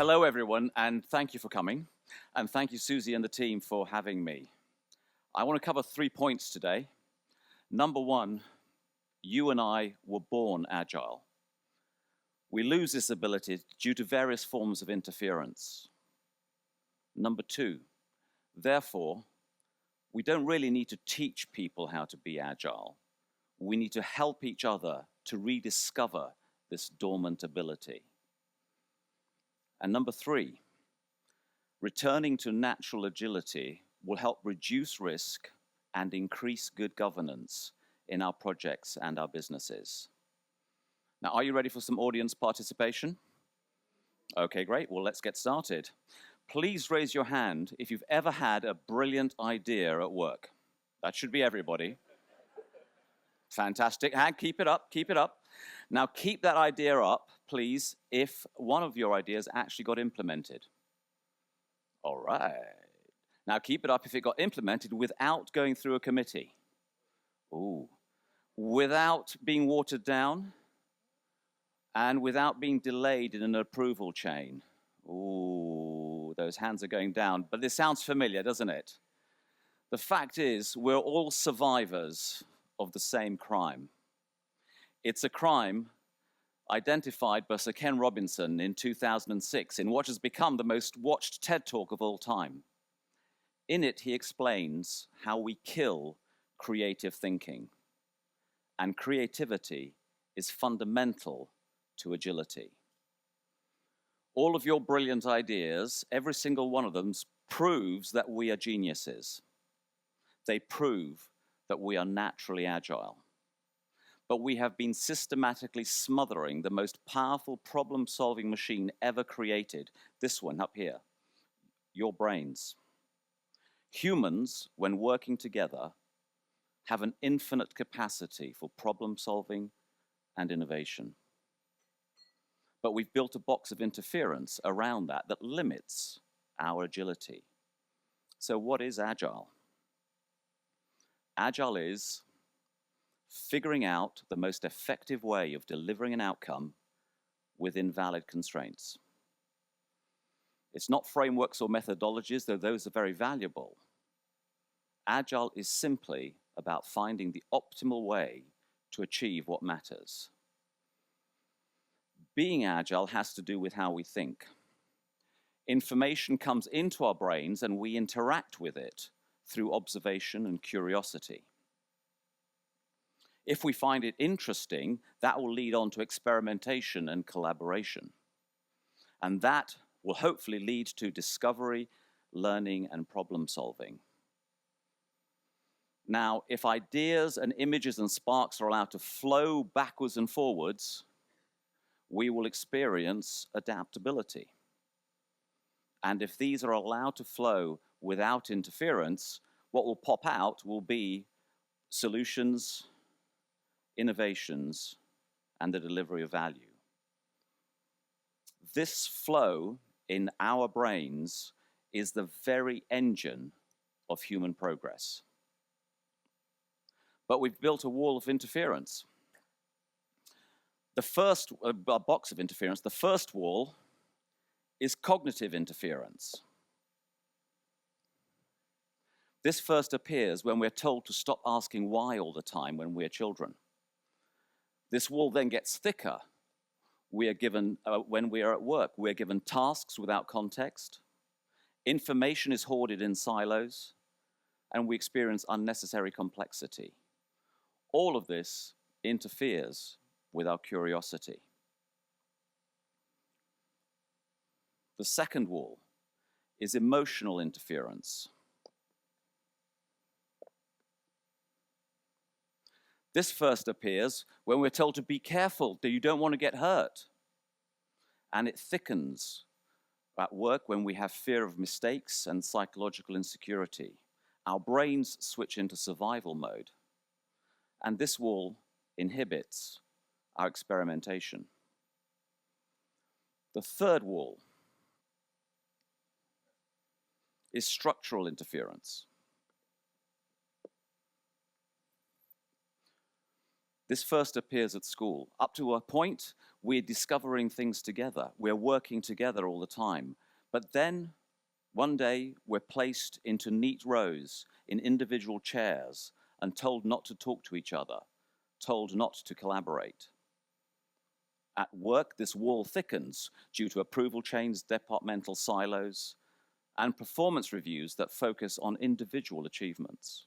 Hello, everyone, and thank you for coming. And thank you, Susie and the team, for having me. I want to cover 3 points today. Number one, you and I were born agile. We lose this ability due to various forms of interference. Number two, therefore, we don't really need to teach people how to be agile. We need to help each other to rediscover this dormant ability. And number three, returning to natural agility will help reduce risk and increase good governance in our projects and our businesses. Now, are you ready for some audience participation? Okay, great. Well, let's get started. Please raise your hand if you've ever had a brilliant idea at work. That should be everybody. Fantastic. And keep it up, keep it up. Now, keep that idea up, please, if one of your ideas actually got implemented. All right. Now, keep it up if it got implemented without going through a committee. Ooh. Without being watered down and without being delayed in an approval chain. Ooh, those hands are going down. But this sounds familiar, doesn't it? The fact is, we're all survivors of the same crime. It's a crime identified by Sir Ken Robinson in 2006 in what has become the most watched TED Talk of all time. In it, he explains how we kill creative thinking. And creativity is fundamental to agility. All of your brilliant ideas, every single one of them, proves that we are geniuses. They prove that we are naturally agile. But we have been systematically smothering the most powerful problem-solving machine ever created, this one up here, your brains. Humans, when working together, have an infinite capacity for problem-solving and innovation. But we've built a box of interference around that that limits our agility. So what is Agile? Agile is figuring out the most effective way of delivering an outcome within valid constraints. It's not frameworks or methodologies, though those are very valuable. Agile is simply about finding the optimal way to achieve what matters. Being agile has to do with how we think. Information comes into our brains and we interact with it through observation and curiosity. If we find it interesting, that will lead on to experimentation and collaboration. And that will hopefully lead to discovery, learning, and problem solving. Now, if ideas and images and sparks are allowed to flow backwards and forwards, we will experience adaptability. And if these are allowed to flow without interference, what will pop out will be solutions, innovations, and the delivery of value. This flow in our brains is the very engine of human progress. But we've built a wall of interference. The first box of interference, the first wall, is cognitive interference. This first appears when we're told to stop asking why all the time when we're children. This wall then gets thicker. We are given, when we are at work, we're given tasks without context. Information is hoarded in silos, and we experience unnecessary complexity. All of this interferes with our curiosity. The second wall is emotional interference. This first appears when we're told to be careful, that you don't want to get hurt. And it thickens at work when we have fear of mistakes and psychological insecurity. Our brains switch into survival mode. And this wall inhibits our experimentation. The third wall is structural interference. This first appears at school. Up to a point, we're discovering things together. We're working together all the time. But then, one day, we're placed into neat rows in individual chairs and told not to talk to each other, told not to collaborate. At work, this wall thickens due to approval chains, departmental silos, and performance reviews that focus on individual achievements.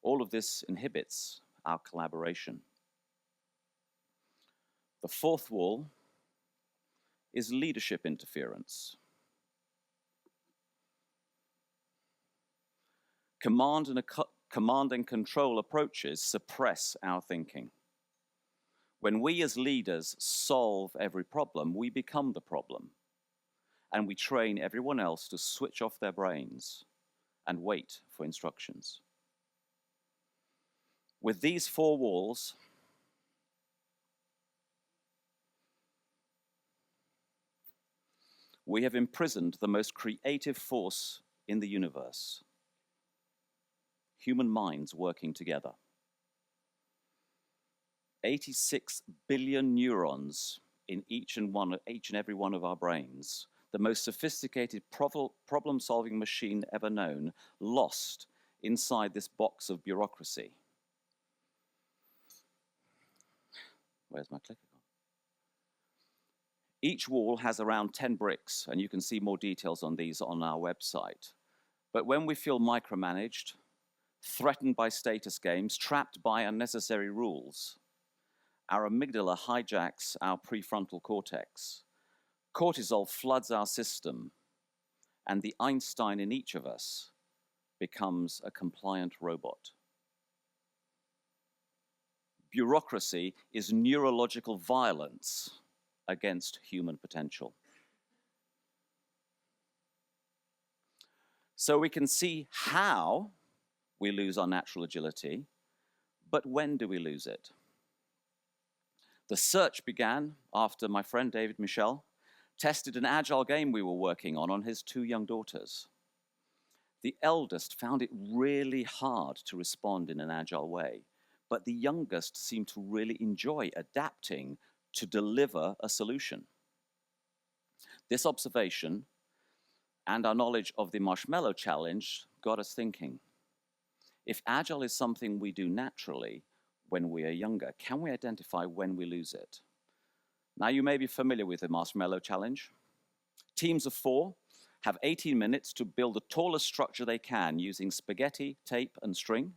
All of this inhibits our collaboration. The fourth wall is leadership interference. Command and control approaches suppress our thinking. When we as leaders solve every problem, we become the problem. And we train everyone else to switch off their brains and wait for instructions. With these four walls, we have imprisoned the most creative force in the universe: human minds working together. 86 billion neurons in each and every one of our brains, the most sophisticated problem-solving machine ever known, lost inside this box of bureaucracy. Where's my clicker gone? Each wall has around 10 bricks, and you can see more details on these on our website. But when we feel micromanaged, threatened by status games, trapped by unnecessary rules, our amygdala hijacks our prefrontal cortex. Cortisol floods our system, and the Einstein in each of us becomes a compliant robot. Bureaucracy is neurological violence against human potential. So we can see how we lose our natural agility, but when do we lose it? The search began after my friend David Michel tested an agile game we were working on his two young daughters. The eldest found it really hard to respond in an agile way, but the youngest seemed to really enjoy adapting to deliver a solution. This observation and our knowledge of the marshmallow challenge got us thinking. If agile is something we do naturally when we are younger, can we identify when we lose it? Now, you may be familiar with the marshmallow challenge. Teams of 4 have 18 minutes to build the tallest structure they can using spaghetti, tape, and string,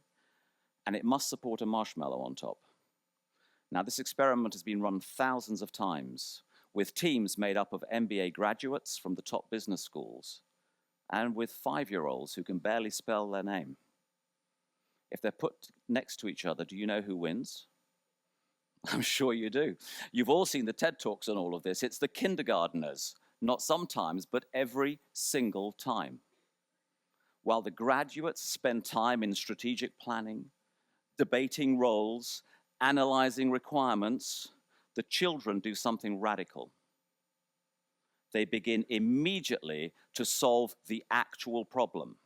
and it must support a marshmallow on top. Now, this experiment has been run thousands of times with teams made up of MBA graduates from the top business schools and with 5-year-olds who can barely spell their name. If they're put next to each other, do you know who wins? I'm sure you do. You've all seen the TED Talks on all of this. It's the kindergarteners, not sometimes, but every single time. While the graduates spend time in strategic planning, debating roles, analyzing requirements, the children do something radical. They begin immediately to solve the actual problem.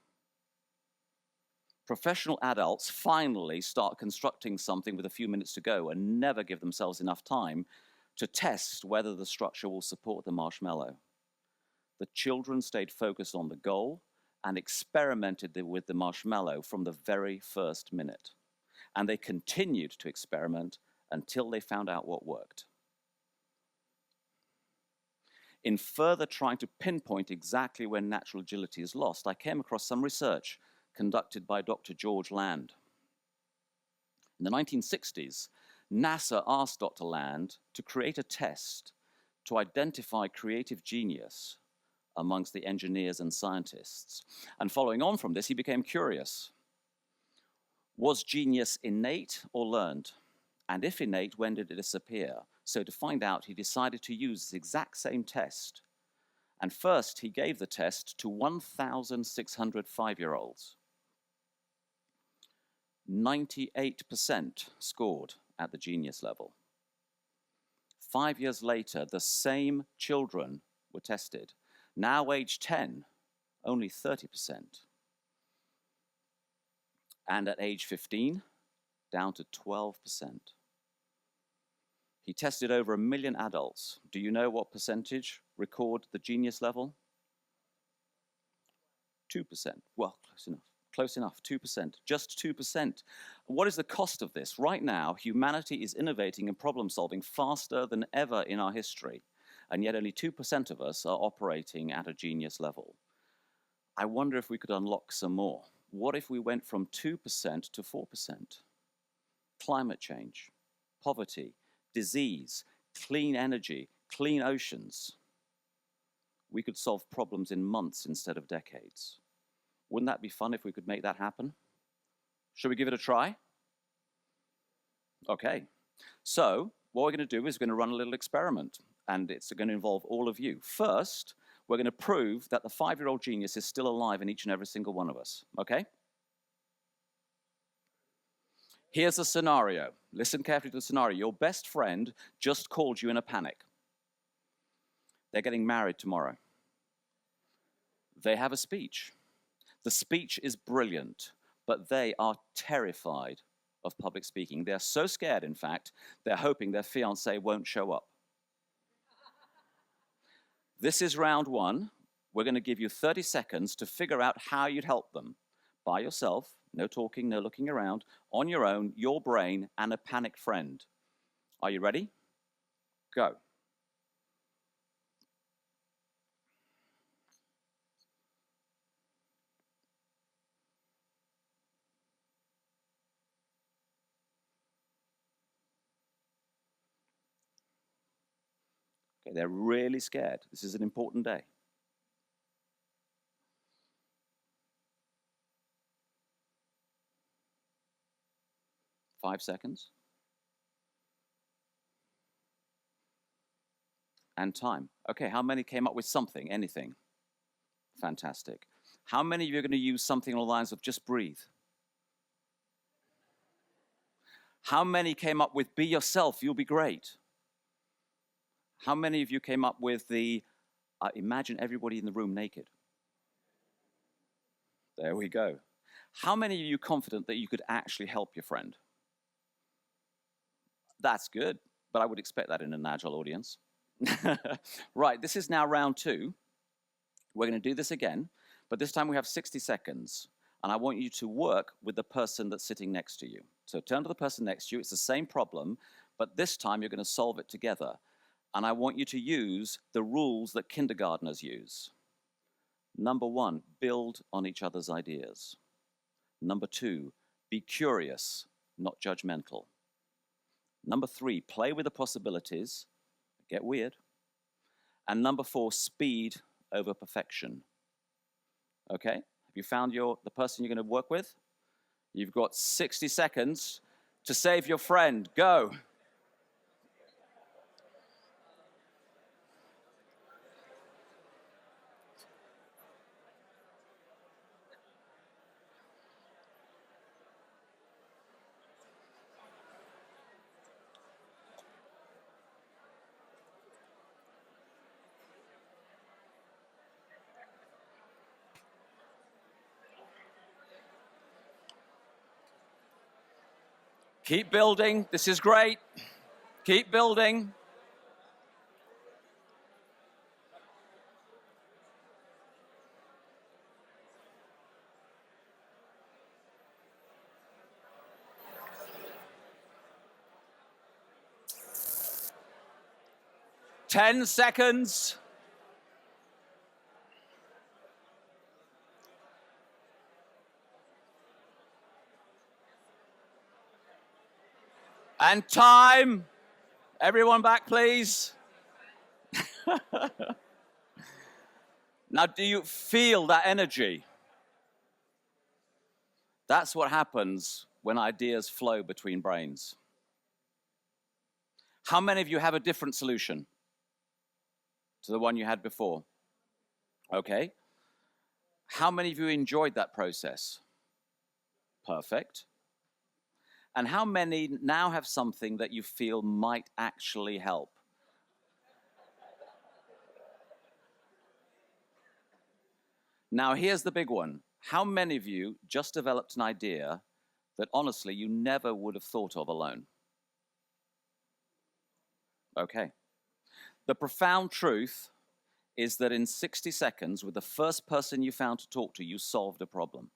Professional adults finally start constructing something with a few minutes to go and never give themselves enough time to test whether the structure will support the marshmallow. The children stayed focused on the goal and experimented with the marshmallow from the very first minute. And they continued to experiment until they found out what worked. In further trying to pinpoint exactly when natural agility is lost, I came across some research conducted by Dr. George Land. In the 1960s, NASA asked Dr. Land to create a test to identify creative genius amongst the engineers and scientists. And following on from this, he became curious. Was genius innate or learned? And if innate, when did it disappear? So to find out, he decided to use the exact same test. And first, he gave the test to 1,600 5-year-olds. 98% scored at the genius level. 5 years later, the same children were tested. Now aged 10, only 30%. And at age 15, down to 12%. He tested over 1 million adults. Do you know what percentage record the genius level? 2%. Well, close enough. Close enough, 2%, just 2%. What is the cost of this? Right now, humanity is innovating and problem solving faster than ever in our history, and yet only 2% of us are operating at a genius level. I wonder if we could unlock some more. What if we went from 2% to 4%? Climate change, poverty, disease, clean energy, clean oceans. We could solve problems in months instead of decades. Wouldn't that be fun if we could make that happen? Should we give it a try? Okay. So what we're going to do is we're going to run a little experiment, and it's going to involve all of you. First, we're going to prove that the 5-year-old genius is still alive in each and every single one of us. Okay? Here's a scenario. Listen carefully to the scenario. Your best friend just called you in a panic. They're getting married tomorrow. They have a speech. The speech is brilliant, but they are terrified of public speaking. They're so scared, in fact, they're hoping their fiancé won't show up. This is round one. We're going to give you 30 seconds to figure out how you'd help them. By yourself, no talking, no looking around, on your own, your brain, and a panicked friend. Are you ready? Go. Okay, they're really scared. This is an important day. 5 seconds. And time. Okay, how many came up with something, anything? Fantastic. How many of you are going to use something along the lines of just breathe? How many came up with be yourself, you'll be great? How many of you came up with the imagine everybody in the room naked? There we go. How many of you are confident that you could actually help your friend? That's good, but I would expect that in an Agile audience. Right, this is now round 2. We're going to do this again, but this time we have 60 seconds, and I want you to work with the person that's sitting next to you. So turn to the person next to you. It's the same problem, but this time you're going to solve it together. And I want you to use the rules that kindergartners use. Number 1, build on each other's ideas. Number 2, be curious, not judgmental. Number 3, play with the possibilities, get weird. And number 4, speed over perfection. Okay, have you found the person you're going to work with? You've got 60 seconds to save your friend. Go. Keep building. This is great. Keep building. Ten seconds. And time. Everyone back, please. Now, do you feel that energy? That's what happens when ideas flow between brains. How many of you have a different solution to the one you had before? Okay. How many of you enjoyed that process? Perfect. And how many now have something that you feel might actually help? Now, here's the big one. How many of you just developed an idea that honestly you never would have thought of alone. Okay. The profound truth is that in 60 seconds, with the first person you found to talk to, you solved a problem.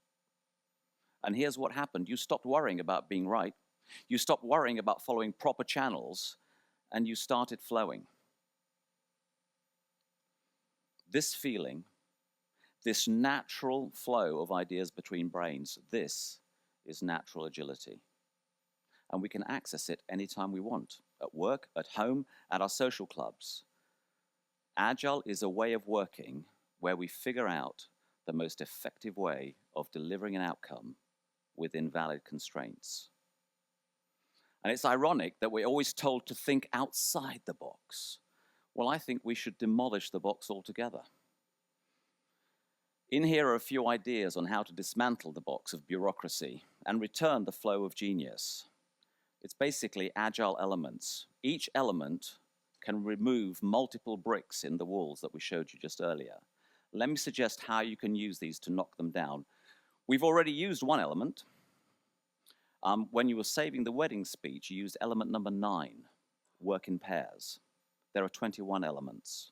And here's what happened. You stopped worrying about being right. You stopped worrying about following proper channels, and you started flowing. This feeling, this natural flow of ideas between brains, this is natural agility. And we can access it anytime we want, at work, at home, at our social clubs. Agile is a way of working where we figure out the most effective way of delivering an outcome within valid constraints. And it's ironic that we're always told to think outside the box. Well, I think we should demolish the box altogether. In here are a few ideas on how to dismantle the box of bureaucracy and return the flow of genius. It's basically agile elements. Each element can remove multiple bricks in the walls that we showed you just earlier. Let me suggest how you can use these to knock them down. We've already used one element. When you were saving the wedding speech, you used element number 9, work in pairs. There are 21 elements.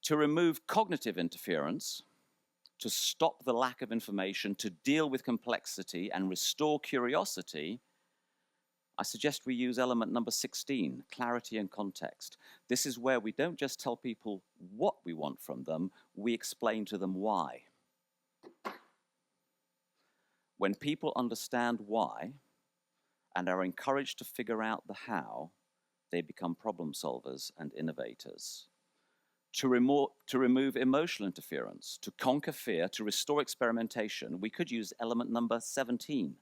To remove cognitive interference, to stop the lack of information, to deal with complexity and restore curiosity, I suggest we use element number 16, clarity and context. This is where we don't just tell people what we want from them, we explain to them why. When people understand why and are encouraged to figure out the how, they become problem solvers and innovators. To remove emotional interference, to conquer fear, to restore experimentation, we could use element number 17,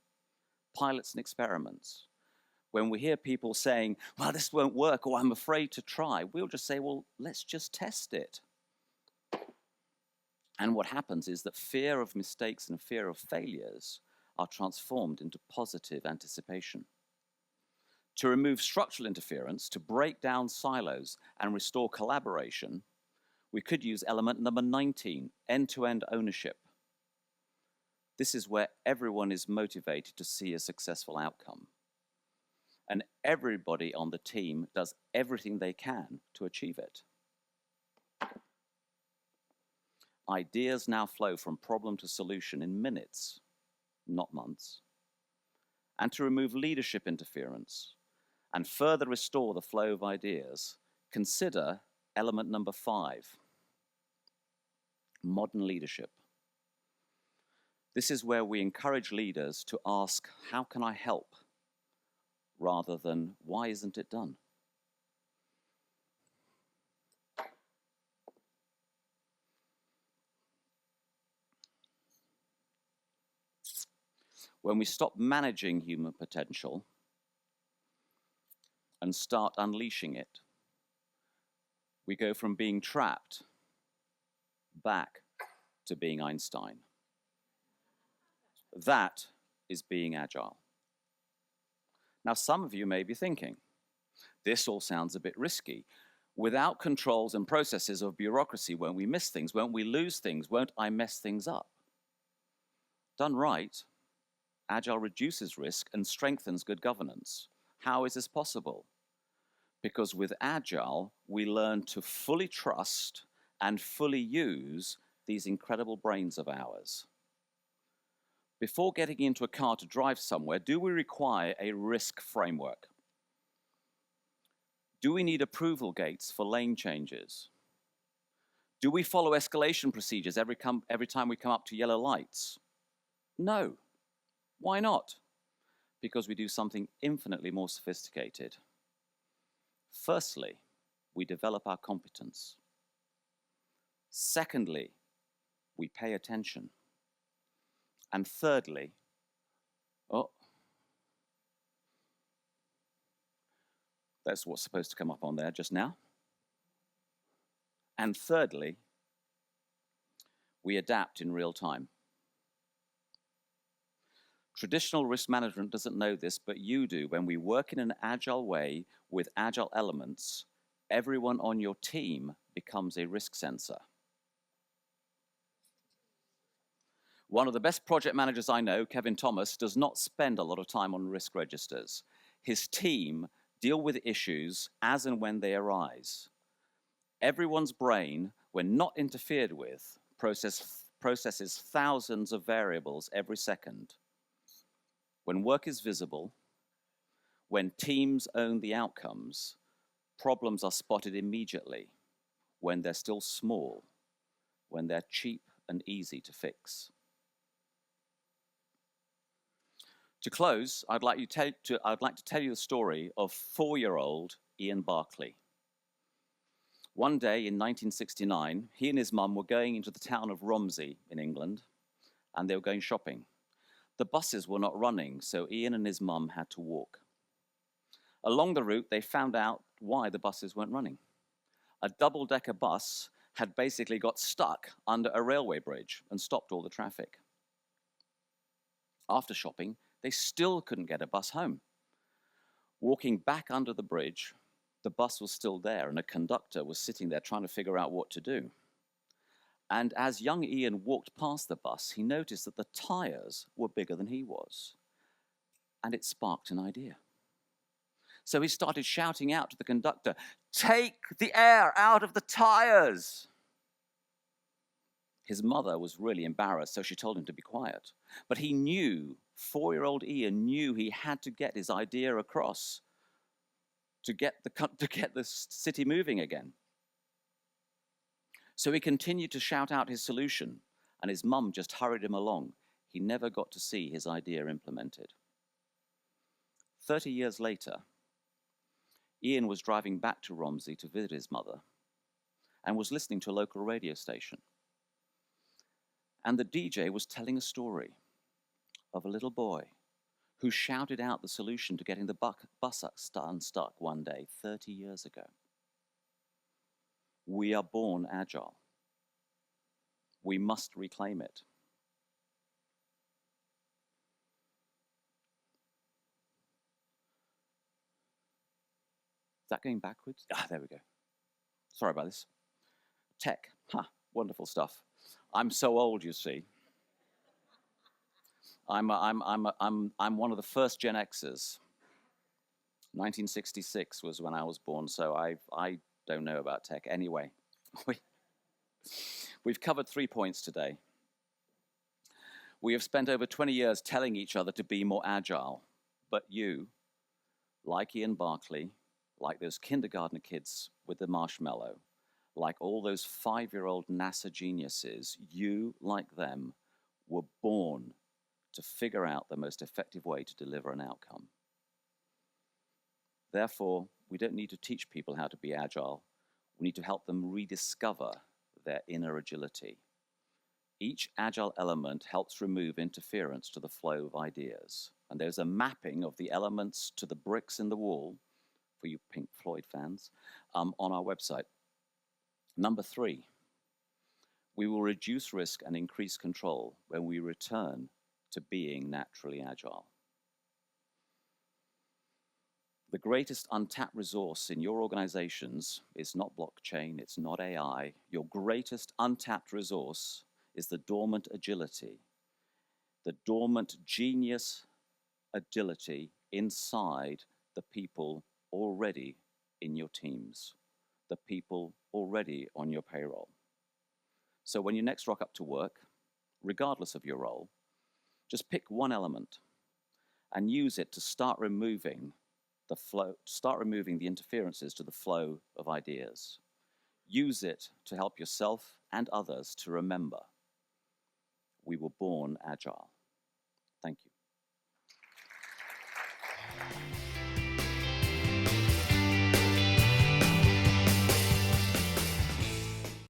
pilots and experiments. When we hear people saying, well, this won't work, or I'm afraid to try, we'll just say, well, let's just test it. And what happens is that fear of mistakes and fear of failures are transformed into positive anticipation. To remove structural interference, to break down silos and restore collaboration, we could use element number 19, end-to-end ownership. This is where everyone is motivated to see a successful outcome. And everybody on the team does everything they can to achieve it. Ideas now flow from problem to solution in minutes, not months. And to remove leadership interference and further restore the flow of ideas, consider element number 5, modern leadership. This is where we encourage leaders to ask, how can I help? Rather than, why isn't it done? When we stop managing human potential and start unleashing it, we go from being trapped back to being Einstein. That is being agile. Now, some of you may be thinking, this all sounds a bit risky. Without controls and processes of bureaucracy, won't we miss things? Won't we lose things? Won't I mess things up? Done right, Agile reduces risk and strengthens good governance. How is this possible? Because with Agile, we learn to fully trust and fully use these incredible brains of ours. Before getting into a car to drive somewhere, do we require a risk framework? Do we need approval gates for lane changes? Do we follow escalation procedures every time we come up to yellow lights? No. Why not? Because we do something infinitely more sophisticated. Firstly, we develop our competence. Secondly, we pay attention. And thirdly, that's what's supposed to come up on there just now. And thirdly, we adapt in real time. Traditional risk management doesn't know this, but you do. When we work in an agile way with agile elements, everyone on your team becomes a risk sensor. One of the best project managers I know, Kevin Thomas, does not spend a lot of time on risk registers. His team deal with issues as and when they arise. Everyone's brain, when not interfered with, processes thousands of variables every second. When work is visible, when teams own the outcomes, problems are spotted immediately, when they're still small, when they're cheap and easy to fix. To close, I'd like to tell you the story of 4-year-old Ian Barclay. One day in 1969, he and his mum were going into the town of Romsey in England, and they were going shopping. The buses were not running, so Ian and his mum had to walk. Along the route, they found out why the buses weren't running. A double-decker bus had basically got stuck under a railway bridge and stopped all the traffic. After shopping, they still couldn't get a bus home. Walking back under the bridge, the bus was still there, and a conductor was sitting there trying to figure out what to do. And as young Ian walked past the bus, he noticed that the tires were bigger than he was. And it sparked an idea. So he started shouting out to the conductor, "Take the air out of the tires!" His mother was really embarrassed, so she told him to be quiet. But he knew, 4-year-old Ian knew he had to get his idea across to get the city moving again. So he continued to shout out his solution, and his mum just hurried him along. He never got to see his idea implemented. 30 years later, Ian was driving back to Romsey to visit his mother and was listening to a local radio station. And the DJ was telling a story of a little boy who shouted out the solution to getting the bus unstuck one day 30 years ago. We are born agile. We must reclaim it. Is that going backwards? There we go. Sorry about this. Tech, wonderful stuff. I'm so old, you see. I'm one of the first Gen Xers. 1966 was when I was born, so I don't know about tech. Anyway, we've covered 3 points today. We have spent over 20 years telling each other to be more agile, but you, like Ian Barclay, like those kindergarten kids with the marshmallow, like all those 5-year-old NASA geniuses, you, like them, were born to figure out the most effective way to deliver an outcome. Therefore, we don't need to teach people how to be agile. We need to help them rediscover their inner agility. Each agile element helps remove interference to the flow of ideas. And there's a mapping of the elements to the bricks in the wall, for you Pink Floyd fans, on our website. Number 3, we will reduce risk and increase control when we return to being naturally agile. The greatest untapped resource in your organizations is not blockchain, it's not AI. Your greatest untapped resource is the dormant agility, the dormant genius agility inside the people already in your teams, the people already on your payroll. So when you next rock up to work, regardless of your role, just pick one element and use it to start removing the interferences to the flow of ideas. Use it to help yourself and others to remember we were born agile. Thank you.